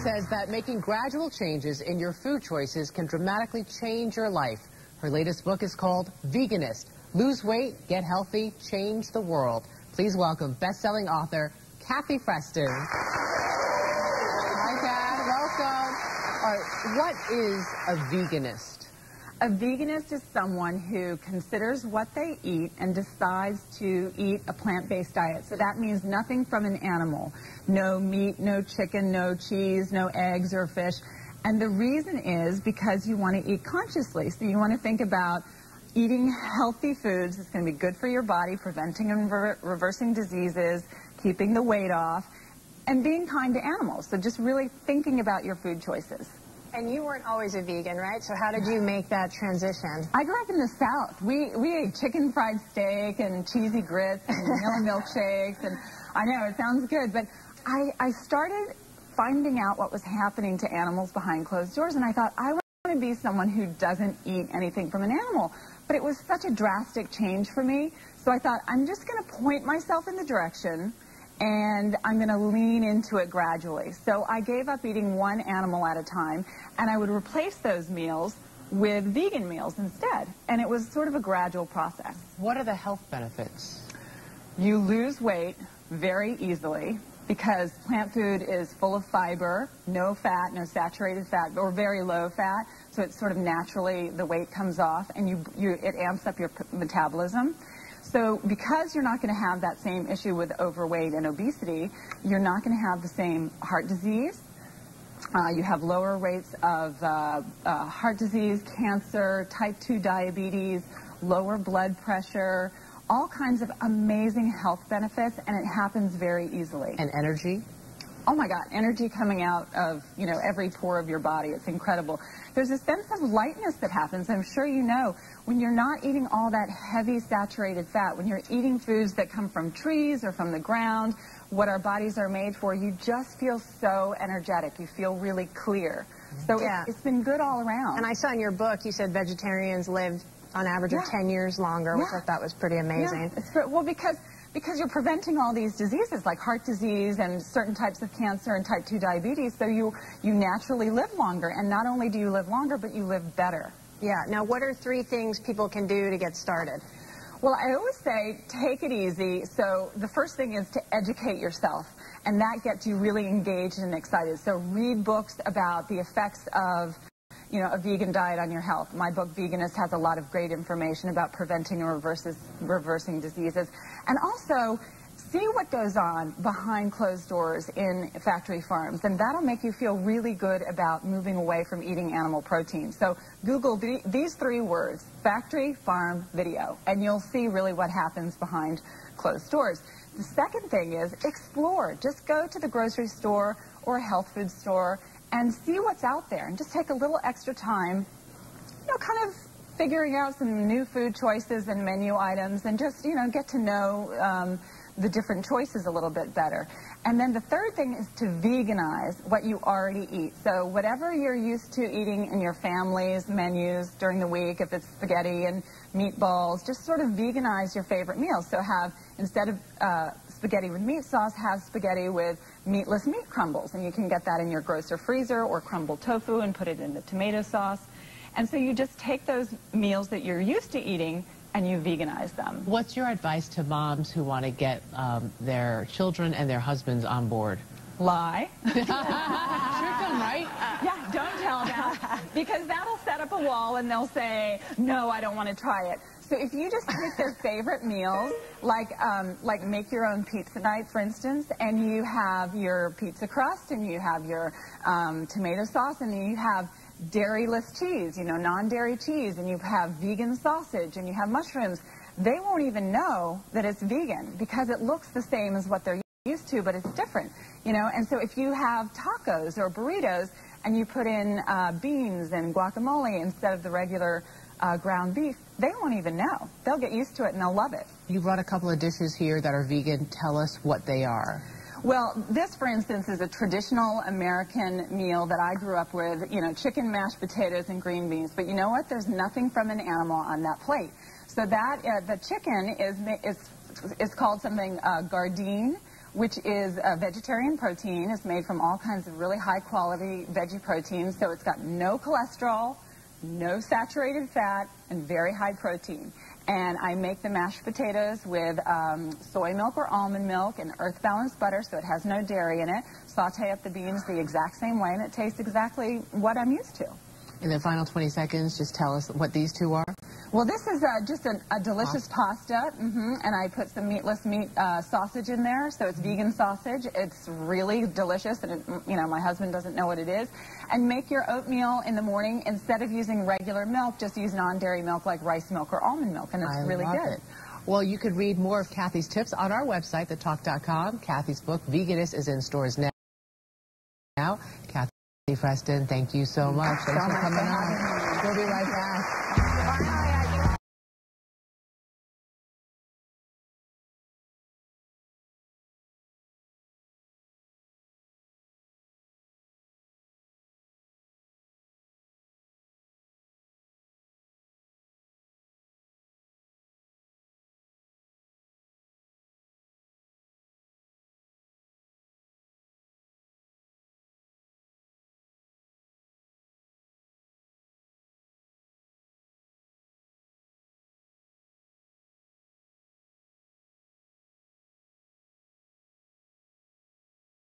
says that making gradual changes in your food choices can dramatically change your life. Her latest book is called Veganist: Lose Weight, Get Healthy, Change the World. Please welcome best-selling author Kathy Preston. Hi, Kat. Welcome. All right, what is a veganist? A veganist is someone who considers what they eat and decides to eat a plant-based diet. So that means nothing from an animal. No meat, no chicken, no cheese, no eggs or fish. And the reason is because you want to eat consciously. So you want to think about eating healthy foods that's going to be good for your body, preventing and reversing diseases, keeping the weight off, and being kind to animals. So just really thinking about your food choices. And you weren't always a vegan, right? So how did you make that transition? I grew up in the South. We ate chicken fried steak and cheesy grits and vanilla milkshakes, and I know it sounds good, but I started finding out what was happening to animals behind closed doors, and I thought I want to be someone who doesn't eat anything from an animal. But it was such a drastic change for me, so I thought I'm just going to point myself in the direction, and I'm going to lean into it gradually. So I gave up eating one animal at a time, and I would replace those meals with vegan meals instead. And it was sort of a gradual process. What are the health benefits? You lose weight very easily because plant food is full of fiber, no fat, no saturated fat, or very low fat. So it's sort of naturally the weight comes off, and it amps up your metabolism. So because you're not going to have that same issue with overweight and obesity, you're not going to have the same heart disease. You have lower rates of heart disease, cancer, type 2 diabetes, lower blood pressure, all kinds of amazing health benefits, and it happens very easily. And energy? Oh my God, energy coming out of, every pore of your body. It's incredible. There's a sense of lightness that happens. I'm sure you know, when you're not eating all that heavy saturated fat, when you're eating foods that come from trees or from the ground, what our bodies are made for, you just feel so energetic. You feel really clear. So yeah. It's been good all around. And I saw in your book, you said vegetarians live on average of 10 years longer, which I thought was pretty amazing. Yeah. Well, because you're preventing all these diseases like heart disease and certain types of cancer and type 2 diabetes, so you naturally live longer. And not only do you live longer, but you live better. Yeah. Now, what are 3 things people can do to get started? Well, I always say take it easy. So the first thing is to educate yourself, and that gets you really engaged and excited. So read books about the effects of a vegan diet on your health. My book, Veganist, has a lot of great information about preventing and reversing diseases. And also, see what goes on behind closed doors in factory farms, and that'll make you feel really good about moving away from eating animal protein. So Google these 3 words, factory, farm, video, and you'll see really what happens behind closed doors. The second thing is explore. Just go to the grocery store or a health food store and see what's out there, and just take a little extra time, kind of figuring out some new food choices and menu items, and just, get to know the different choices a little bit better. And then the third thing is to veganize what you already eat. So whatever you're used to eating in your family's menus during the week, if it's spaghetti and meatballs, just sort of veganize your favorite meals. So instead of spaghetti with meat sauce, have spaghetti with meatless meat crumbles. And you can get that in your grocer freezer, or crumbled tofu and put it in the tomato sauce. And so you just take those meals that you're used to eating and you veganize them. What's your advice to moms who want to get their children and their husbands on board? Lie. Trick them, right? Yeah, don't tell them, because that'll set up a wall and they'll say, no, I don't want to try it. So if you just take their favorite meals, like make your own pizza night, for instance, and you have your pizza crust, and you have your tomato sauce, and then you have dairy-less cheese, non-dairy cheese, and you have vegan sausage, and you have mushrooms, they won't even know that it's vegan because it looks the same as what they're used to, but it's different, And so if you have tacos or burritos and you put in beans and guacamole instead of the regular ground beef, they won't even know. They'll get used to it and they'll love it. You brought a couple of dishes here that are vegan. Tell us what they are. Well, this, for instance, is a traditional American meal that I grew up with, chicken, mashed potatoes, and green beans. But you know what? There's nothing from an animal on that plate. So that the chicken is called something Gardein, which is a vegetarian protein. It's made from all kinds of really high-quality veggie proteins, so it's got no cholesterol, no saturated fat, and very high protein. And I make the mashed potatoes with soy milk or almond milk and earth-balanced butter, so it has no dairy in it. Saute up the beans the exact same way, and it tastes exactly what I'm used to. In the final 20 seconds, just tell us what these two are. Well, this is just a delicious pasta, and I put some meatless meat sausage in there, so it's vegan sausage. It's really delicious, and my husband doesn't know what it is. And make your oatmeal in the morning. Instead of using regular milk, just use non-dairy milk like rice milk or almond milk, and it's really good. Well, you could read more of Kathy's tips on our website, thetalk.com. Kathy's book, Veganist, is in stores now. Kathy Preston, thank you so much. Thanks for coming on. We'll be right back.